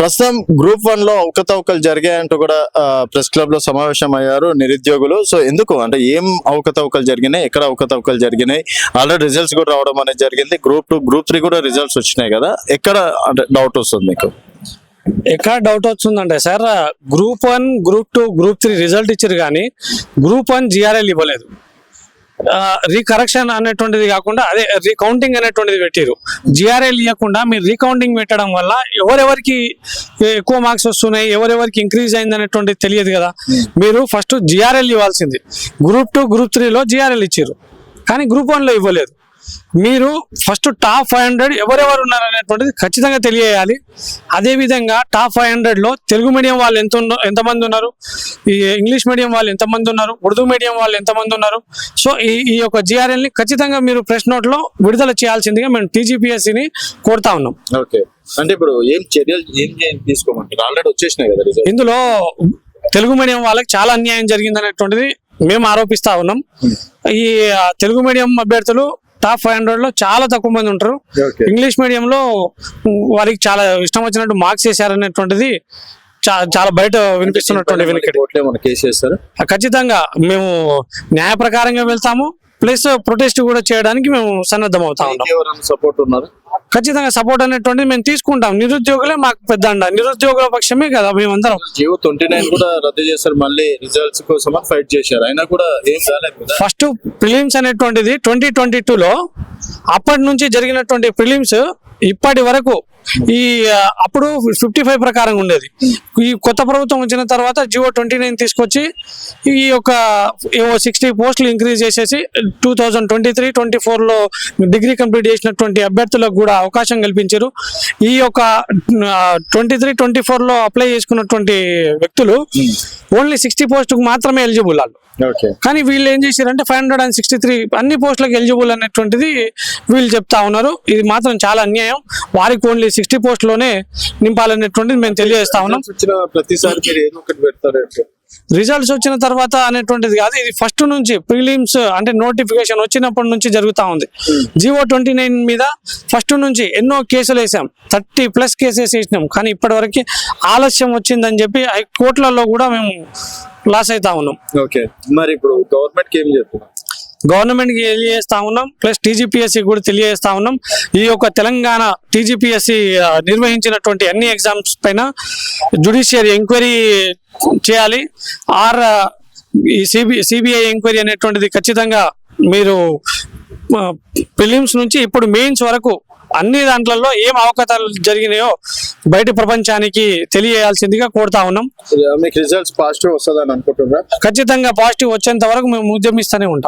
ప్రస్తుతం గ్రూప్ 1 లో అవకతవకలు జరిగాయంటూ కూడా ప్రెస్ క్లబ్ లో సమావేశం అయ్యారు నిరుద్యోగులు. సో ఎందుకు అంటే ఏం అవకతవకలు జరిగినాయి, ఎక్కడ అవకతవకలు జరిగినాయి, ఆల్రెడీ రిజల్ట్స్ కూడా రావడం అనేది జరిగింది. గ్రూప్ 2 గ్రూప్ 3 కూడా రిజల్ట్స్ వచ్చినాయి కదా, ఎక్కడ అంటే డౌట్ వస్తుంది మీకు? ఎక్కడ డౌట్ వస్తుందంటే sir, group 1 group 2 group 3 result ఇచ్చారు కానీ గ్రూప్ 1 జిఆర్ఎల్ ఇవ్వలేదు. రీకరెక్షన్ అనేటువంటిది కాకుండా అదే రీకౌంటింగ్ అనేటువంటిది పెట్టారు. జిఆర్ఎల్ ఇవ్వకుండా మీరు రీకౌంటింగ్ పెట్టడం వల్ల ఎవరెవరికి ఎక్కువ మార్క్స్ వస్తున్నాయి, ఎవరెవరికి ఇంక్రీజ్ అయింది అనేటువంటిది తెలియదు కదా. మీరు ఫస్ట్ జిఆర్ఎల్ ఇవ్వాల్సింది. గ్రూప్ 2 గ్రూప్ 3లో జిఆర్ఎల్ ఇచ్చారు కానీ గ్రూప్ 1లో ఇవ్వలేదు. మీరు ఫస్ట్ టాప్ 500 ఎవరెవరు ఉన్నారు అనేటువంటిది ఖచ్చితంగా తెలియజేయాలి. అదేవిధంగా టాప్ 500లో తెలుగు మీడియం వాళ్ళు ఎంతమంది ఉన్నారు, ఈ ఇంగ్లీష్ మీడియం వాళ్ళు ఎంతమంది ఉన్నారు, ఉర్దూ మీడియం వాళ్ళు ఎంతమంది ఉన్నారు. సో ఈ యొక్క జిఆర్ఎల్ని ఖచ్చితంగా మీరు ప్రెస్ నోట్లో విడుదల చేయాల్సిందిగా మేము టీజీపీఎస్సీని కోరుతా ఉన్నాం. ఓకే, అంటే ఇప్పుడు ఏం చర్యలు తీసుకోమంటారు? ఆల్రెడీ వచ్చేసినాయి కదా రిజల్ట్. ఇందులో తెలుగు మీడియం వాళ్ళకి చాలా అన్యాయం జరిగింది అనేటువంటిది మేము ఆరోపిస్తా ఉన్నాం. ఈ తెలుగు మీడియం అభ్యర్థులు టాప్ 500లో చాలా తక్కువ మంది ఉంటారు. ఇంగ్లీష్ మీడియంలో వారికి చాలా ఇష్టం వచ్చినట్టు మార్క్స్ చేశారనేటువంటిది చాలా బయట వినిపిస్తున్నటువంటి వినికిడి. ఖచ్చితంగా మేము న్యాయ ప్రకారంగా వెళ్తాము, ప్లస్ ప్రొటెస్ట్ కూడా చేయడానికి మేము సన్నద్ధం అవుతా ఉన్నాం. సపోర్ట్ ఉన్నారు, ఖచ్చితంగా సపోర్ట్ అనేటువంటిది మేము తీసుకుంటాం. నిరుద్యోగులే మాకు పెద్ద అండ, నిరుద్యోగుల పక్షమే కదా మేమందరం. జియో 29 కూడా రద్దు చేశారు, మళ్ళీ రిజల్ట్స్ కోసం ఫైట్ చేశారు, అయినా కూడా ఏం కాలేదు. ఫస్ట్ ప్రిలిమ్స్ అనేటువంటిది 2022లో అప్పటి నుంచి జరిగినటువంటి ప్రిలిమ్స్ ఇప్పటి వరకు ఈ అప్పుడు 55 ప్రకారం ఉండేది. ఈ కొత్త ప్రభుత్వం వచ్చిన తర్వాత జియో 29 తీసుకొచ్చి ఈ యొక్క 60 పోస్టులు ఇంక్రీజ్ చేసేసి 2023-24లో డిగ్రీ కంప్లీట్ చేసినటువంటి అభ్యర్థులకు కూడా అవకాశం కల్పించారు. ఈ యొక్క 23-24లో అప్లై చేసుకున్నటువంటి వ్యక్తులు ఓన్లీ 60 పోస్టుకు మాత్రమే ఎలిజిబుల్ వాళ్ళు. కానీ వీళ్ళు ఏం చేశారంటే 563 అన్ని పోస్టులకు ఎలిజిబుల్ అనేటువంటిది వీళ్ళు చెప్తా ఉన్నారు. ఇది మాత్రం చాలా అన్యాయం. వారికి ఓన్లీ 60 పోస్టులోనే నింపాలనేటువంటిది మేము తెలియజేస్తా ఉన్నాం. రిజల్ట్స్ వచ్చిన తర్వాత అనేటువంటిది కాదు, ఇది ఫస్ట్ నుంచి ప్రిలిమ్స్ అంటే నోటిఫికేషన్ వచ్చినప్పటి నుంచి జరుగుతూ ఉంది. జియో 29 మీద ఫస్ట్ నుంచి ఎన్నో కేసులు వేసాం, 30+ కేసెస్ వేసినాం. కానీ ఇప్పటివరకు ఆలస్యం వచ్చిందని చెప్పి కోర్టులలో కూడా మేము లాస్ అవుతా ఉన్నాం. ఓకే, మరి ఇప్పుడు గవర్నమెంట్కి ఏం చెప్తున్నాం? గవర్నమెంట్కి తెలియజేస్తా ఉన్నాం, ప్లస్ టీజీపీఎస్సీ కూడా తెలియజేస్తా ఉన్నాం. ఈ యొక్క తెలంగాణ టీజీపీఎస్సీ నిర్వహించినటువంటి అన్ని ఎగ్జామ్స్ పైన జ్యుడిషియరీ ఎంక్వైరీ చేయాలి. ఈ సిబిఐ ఎంక్వైరీ అనేటువంటిది ఖచ్చితంగా మీరు ప్రిలిమ్స్ నుంచి ఇప్పుడు మెయిన్స్ వరకు అన్ని దాంట్లలో ఏం అవకతవకలు జరిగినాయో బయట ప్రపంచానికి తెలియజేయాల్సిందిగా కోరుతా ఉన్నాం. మీకు రిజల్ట్స్ పాజిటివ్ వస్తుందని అనుకుంటున్నారా? ఖచ్చితంగా పాజిటివ్ వచ్చేంత వరకు మేము ఉద్యమిస్తూనే ఉంటాం.